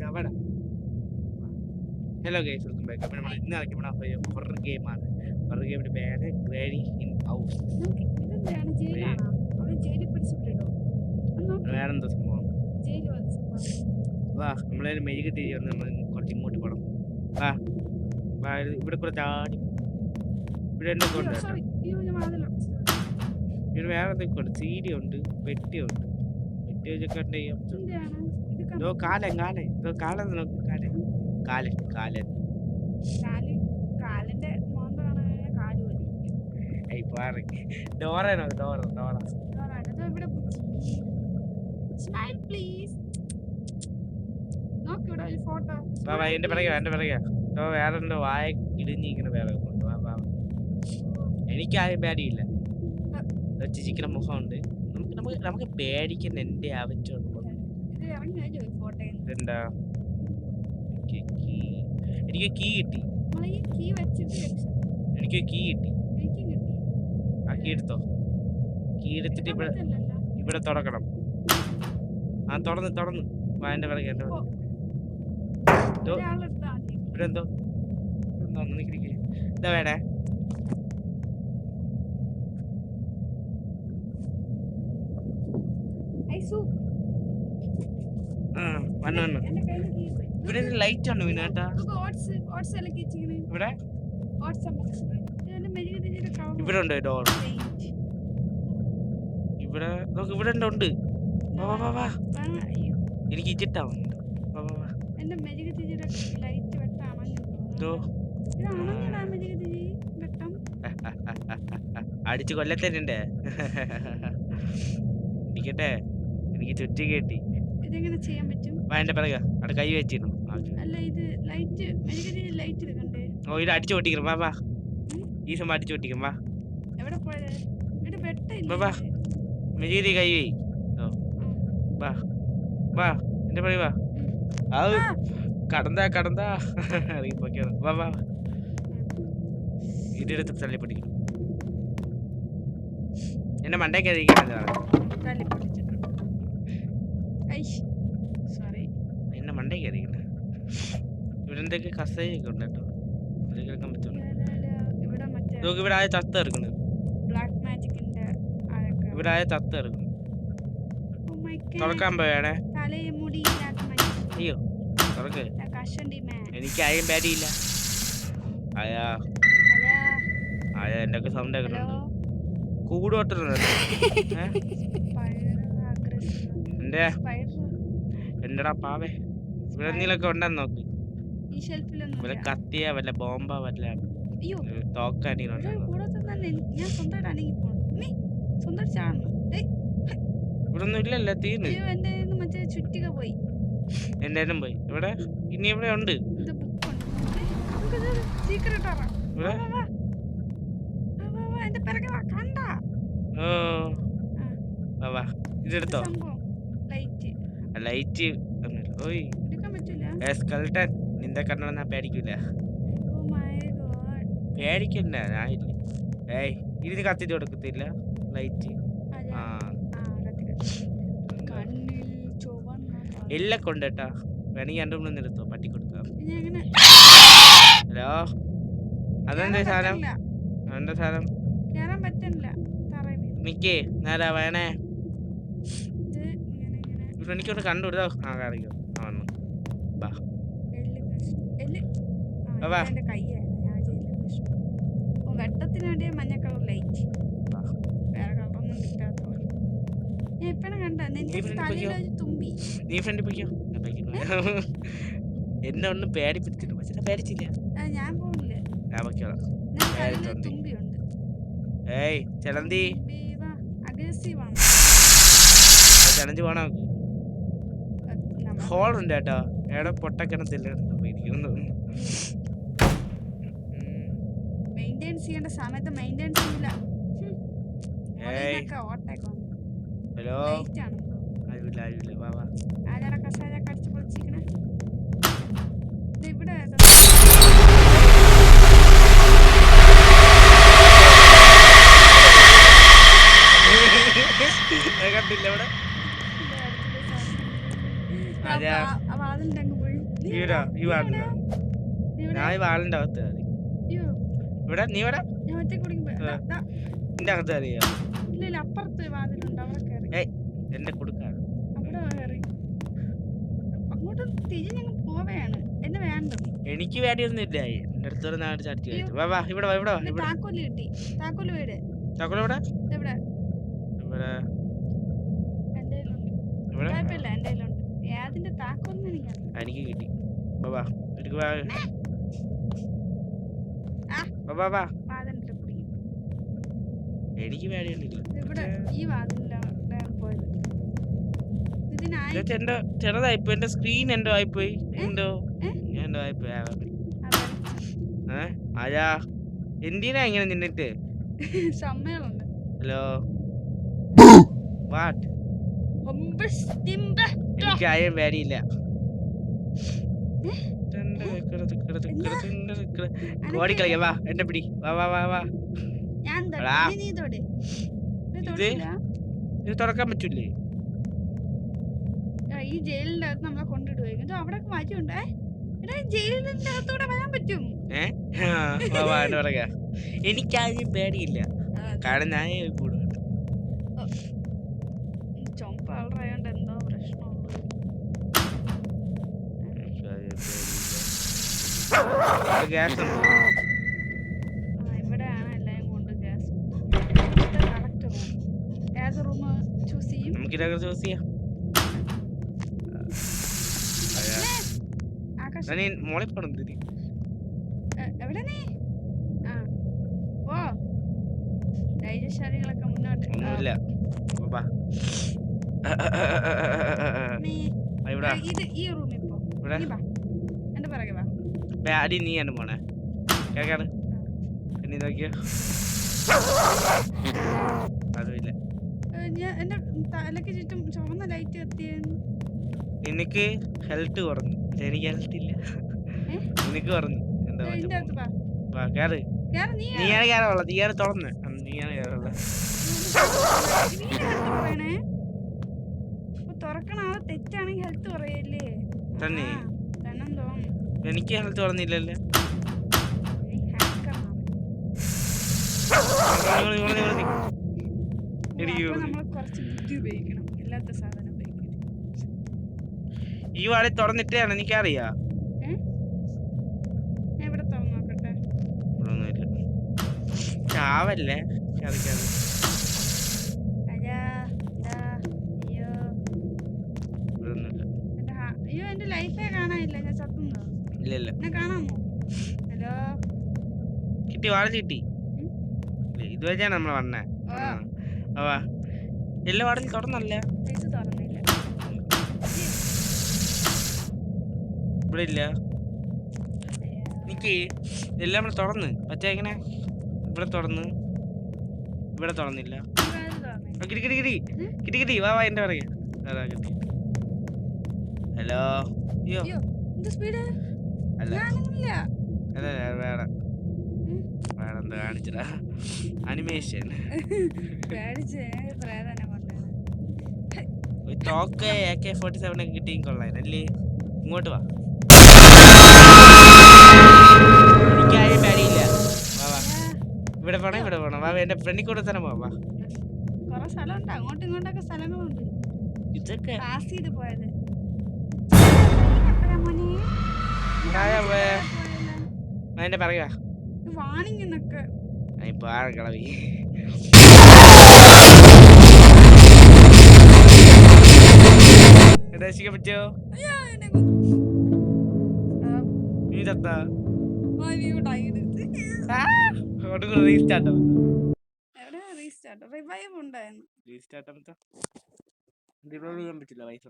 അവിടെ. Hello guys, welcome back. അപ്പോൾ നമ്മൾ ഇന്ന് കളിക്കുന്ന ഹൊറർ ഗെയിമാണ്. ഹൊറർ ഗെയിമിന്റെ പേര് ഗ്രാനി ഇൻ ഹൗസ്. വേറെന്താ സംഭവം? വാ, നമ്മളെ മെഴുകി തിരി വന്ന് നമ്മൾ കുറച്ച് ഇങ്ങോട്ട് പോകണം. വാ വാ, ഇവിടെ കുറച്ച് ആടി ഇവിടെ എന്തൊക്കെ ഉണ്ട് കേട്ടോ. ഇവിടെ വേറെ എന്തൊക്കെ ഉണ്ട്. സീഡി ഉണ്ട്, പെട്ടിയുണ്ട്. പെട്ടി വെച്ചൊക്കെ ഉണ്ട്. ഇതോ കാലൻ കാലൻ, ഇതോ കാലൻ നോക്ക്. കാലൻ കാലൻ കാലൻ ഡോറ ഡോറ ഡോറ. എന്റെ പറയാ വേറെ എന്തോ വായ ഇടിഞ്ഞിരിക്കുന്ന വേറെ എനിക്കാരും പേടിയില്ല. ചിരിക്കുന്ന മുഖമുണ്ട്. നമുക്ക് പേടിക്കുന്ന എന്റെ ആവശ്യമുണ്ട്. എന്താ എനിക്ക് കീ കിട്ടി. എനിക്ക് കീ കിട്ടി. ആ കീ എടുത്തോ. കീ എടുത്തിട്ട് ഇവിടെ തുറക്കണം. ആ തുറന്ന് വാ എന്റെ പിറകെ. ഇവിടെ എന്തോ എന്താ വേണേ? വന്നു ഇവിടെ ലൈറ്റ് ആണ് വിനാട്ടാ. ഇവിടെ ഉണ്ട് ഡോർ. ഇവിടെ നോക്ക്, ഇവിടെ ഉണ്ട്. വാ എനിക്ക് ഇച്ചിട്ടാവുന്നുണ്ട്. അടിച്ചു കൊല്ലത്തന്നെ ഇരിക്കട്ടെ. എനിക്ക് ചുറ്റി കേട്ടി. എന്റെ പിറക അവിടെ കൈ വെച്ചിരുന്നു. ഓ, ഇത് അടിച്ചു പൊട്ടിക്കണം. വാ ഈ സമയം അടിച്ചു പൊട്ടിക്കും. വാ മെഴുകുതിരി കൈ വേ. വാ എന്റെ പറയ. വാ കടന്താ ഇറങ്ങിപ്പോക്കിയാണ്. വാ ഇതെടുത്ത് തള്ളി പൊട്ടിക്കണം. എന്നെ മണ്ടയ്ക്ക് എന്നെ മണ്ടയ്ക്ക് അറിയിക്കണ. ഇവിടെ എന്തൊക്കെ കസേരയൊക്കെ ഉണ്ട് കേട്ടോ. അത് കേൾക്കാൻ പറ്റുള്ളൂ. നോക്ക്, ഇവിടെ ആയ തത്ത ഇറക്കുന്നത്. ഇവിടെ ആയ തത്ത ഇറക്കുന്നു. തുറക്കാൻ പോയാണേ. അയ്യോ തുറക്ക്. എനിക്ക് ആയും പേടിയില്ല. ആയാ എന്റെ ഒക്കെ സൗണ്ട് കേൾക്കുന്നുണ്ട്. കൂടോട്ടുന്നുണ്ട്. എന്റെടാ പാവേ, ഇവിടെ എന്തെങ്കിലുമൊക്കെ ഉണ്ടെന്ന് നോക്ക്. വല്ല കത്തിയ വല്ല ബോംബ വല്ല തോക്കാനിങ്ങനെ ഇവിടൊന്നും ഇല്ലല്ലോ. തീർന്നു. എന്തായാലും പോയി. ഇവിടെ ഇനി ഇവിടെ ഉണ്ട്. ഓ ഇതെടുത്തോ. ലൈറ്റ് സ്കെൽട്ടൻ നിന്റെ കണ്ണട പേടിക്കൂല. പേടിക്കണ്ട ഞാനില്ല. ഇതിന് കത്തിട്ട് കൊടുക്കത്തില്ല ലൈറ്റ്. എല്ലാം കൊണ്ടേട്ടാ. വേണമെങ്കിൽ എൻ്റെ മുന്നിൽ നിർത്തോ. പട്ടി കൊടുക്കാം. ഹലോ, അതെന്താ സാധനം? എന്താ സാധനം? നിക്കേ നേരാ വേണേ. എനിക്കൊന്ന് കണ്ടുവിടുതോ. അറിയോ വന്നു. വെട്ടത്തിന് വേണ്ടി മഞ്ഞ കളർ ലൈറ്റ്. വേറെ കളറൊന്നും കിട്ടാത്ത പോലെ. ഞാൻ എപ്പോഴും കണ്ട തുമ്പി. നീ ഫ്രണ്ട് പോയിക്കോ. എന്നെ ഒന്നും പേടിപ്പിച്ചിട്ട് പക്ഷെ പേടിച്ചില്ല. ഞാൻ പോകില്ല. തുമ്പിയുണ്ട്. ചലന്തി ചലഞ്ച് പോണോ? ഹോളുണ്ട് കേട്ടോ. എവിടെ പൊട്ടക്കിണത്തില്ല. മെയിൻറ്റെയിൻസ് ചെയ്യേണ്ട സമയത്ത് മെയിൻറ്റെയിൻസ് ചെയ്യില്ല. ഹലോ ആരുമില്ല. വാ ആരാ കസാര കടിച്ചു പൊളിച്ചിരിക്കണേ? ഇവിടെ കണ്ടില്ല. ഇവിടെ പോയി. ഇവിടെ ഈ വാളിന്റെ ഇവിടെ ഞാൻ ഈ വാളിന്റെ അകത്ത് കയറി അയ്യോ ഇവിടെ നീ ഇവിടെ ഞാൻ ഒറ്റ കുടിക്കുമ്പോ നിന്റെ അകത്ത് കയറിയോ ഇല്ല അപ്പുറത്ത് വാതിലുണ്ട് അവിടെ കയറി ഏയ് എന്റെ കൊടുക്കാണ് അവിടെ കയറി അങ്ങോട്ട് തിരിഞ്ഞങ്ങ് പോവേണ് എന്നെ വേണ്ട എനിക്ക് വേണ്ടിയൊന്നും ഇല്ല എന്റെ അടുത്തൊരു നാട് ചാറ്റി വാ വാ ഇവിടെ വാ ഇവിടെ വാ ഇവിടെ താക്കോല് കിട്ടി താക്കോല് വീട് താക്കോൽ ഇവിടെ ഇവിടെ ഇവിടെ എന്റെ കയ്യിലുണ്ട് ഇവിടെ കുഴപ്പമില്ല എന്റെ കയ്യിലുണ്ട് ഏതിന്റെ താക്കോലിന് എനിക്കറിയാം എനിക്ക് കിട്ടി വാ വാ എടുക്ക് വാ ആ. വാ വാ വാതിലിട്ട് കുടിക്കും എനിക്ക് വേണ്ടിയൊന്നുമില്ല ഇവിടെ ഈ വാതിലാണ് പോയത് ഇതിനായി എന്റെ ചെറുതായിപ്പോ എന്റെ സ്ക്രീൻ എന്തോ ആയിപ്പോയി എന്തോ എന്തോ ആയിപ്പോയി ആരാ എന്തിനാ ഇങ്ങനെ നിന്നിട്ട് സമ്മേളുണ്ട് ഹലോ വാട്ട് എനിക്ക് ആരും പേടിയില്ല ഓടിക്കളിക്ക വാ എന്നെ പിടി വാ വാ വാ വാ ഞാൻ എടാ. നീ തൊട് ഇത് തുറക്കാൻ പറ്റൂലേ ഈ ജയിലിന്റെ അകത്ത് നമ്മളെ കൊണ്ടിടുവായിരിക്കും ഇത് അവിടെ മാറ്റിയുണ്ടേ എടാ ജയിലിന്റെ അകത്തൂടെ വരാൻ പറ്റും വാ വാ എന്നെ പറയാ എനിക്കാരും പേടിയില്ല കാരണം ഞാൻ കൂടും ചുമപ്പ് കളറായോണ്ട് എന്തോ പ്രശ്നമുള്ളൂ ഗ്യാസ് ഇവിടെയാണ് എല്ലാം കൊണ്ട് ഗ്യാസ് കറക്റ്റ് റൂം ഏത് റൂം ചൂസ് ചെയ്യും നമുക്കിതൊക്കെ ചൂസ് ചെയ്യാം ആകാശ് ഞാൻ മോളിൽ പോണം എവിടെ നീ ആ ഓ ധൈര്യശാലികളൊക്കെ മുന്നോട്ട് ഒന്നുമില്ല വാ ഇവിടെ ഇത് ഈ റൂമിൽ പോ ഇവിടെ നീ വാ എന്റെ പിറകെ വാ അടി നീ ആണ് പോണേ കേക്കാണ് പിന്നെ നോക്കിയോ അതുമില്ല ഞാൻ എന്റെ തലക്ക് ചുറ്റും ചുവന്ന ലൈറ്റ് കത്തിയെന്ന് നിനക്ക് ഹെൽത്ത് കുറഞ്ഞു എനിക്ക് ഹെൽത്ത് ഇല്ല നിനക്ക് കുറഞ്ഞു എന്താ ഇതിന്റെ അകത്ത് വാ വാ കേറ് കേറ് നീ നീയാണ് കയറുള്ള നീയാണ് തുറന്ന് നീയാണ് കയറുള്ള പറയണേ തുറക്കണ ആള് തെറ്റാണെങ്കിൽ ഹെൽത്ത് പറയല്ലേ തന്നെ തന്നെ തോന്നുന്നു എനിക്ക് ഹെൽത്ത് കുറഞ്ഞില്ലല്ലോ നമ്മൾ കുറച്ച് ബുദ്ധി ഉപയോഗിക്കണം ഇല്ലാത്ത സാധനം ഉപയോഗിക്കണം ഈ വാടി തുറന്നിട്ടാണ് എനിക്കറിയാ ഞാൻ ഇവിടെ തുറന്നു നോക്കട്ടെ ചാവല്ലേ അയ്യോ എന്റെ ലൈഫേ കാണാനില്ല ഞാൻ ചത്തുന്നോ ഇല്ലല്ല ഞാൻ കാണാമോ ഹലോ കിട്ടി വാഴ കിട്ടി ഇതുവരെയാണ് നമ്മൾ വന്നേ വാ എല്ലാ വാടലും തുറന്നല്ല ഇത് തുറന്നില്ല ഇവിടെ ഇല്ല എനിക്ക് എല്ലാം നമ്മൾ തുറന്ന് മറ്റേ എങ്ങനെ ഇവിടെ തുറന്ന് ഇവിടെ തുറന്നില്ല കിട്ടി കിട്ടി കിട്ടി കിട്ടി കിട്ടി വാ വാ എന്റെ പറയാ അതാ കിട്ടി ഹലോ അയ്യോ എന്ത് സ്പീഡ് അല്ല ഞാനൊന്നുമില്ല അല്ല വേണം വേണം എന്താ കാണിച്ചടാ അനിമേഷൻ തോക്ക് AK-47 ഒക്കെ കിട്ടിയും കൊള്ളാല്ലേ ഇങ്ങോട്ട് വാ എനിക്കാരും പേടിയില്ല വാ വാ ഇവിടെ പോണം വാ എന്റെ ഫ്രണ്ടിൽ കൂടെ തന്നെ പോവാ കൊറേ സ്ഥലമുണ്ട് അങ്ങോട്ടും ഇങ്ങോട്ടൊക്കെ സ്ഥലങ്ങളുണ്ട് ഇതൊക്കെ പാസ് ചെയ്ത് പോയത് എന്റെ പറയാ വാണിംഗ് എന്നൊക്കെ ഇപ്പൊ കളവി രക്ഷിക്കാൻ പറ്റോ നീ ചത്താ റീസ്റ്റാർട്ട് ചെയ്യാൻ പറ്റില്ല വൈഫ്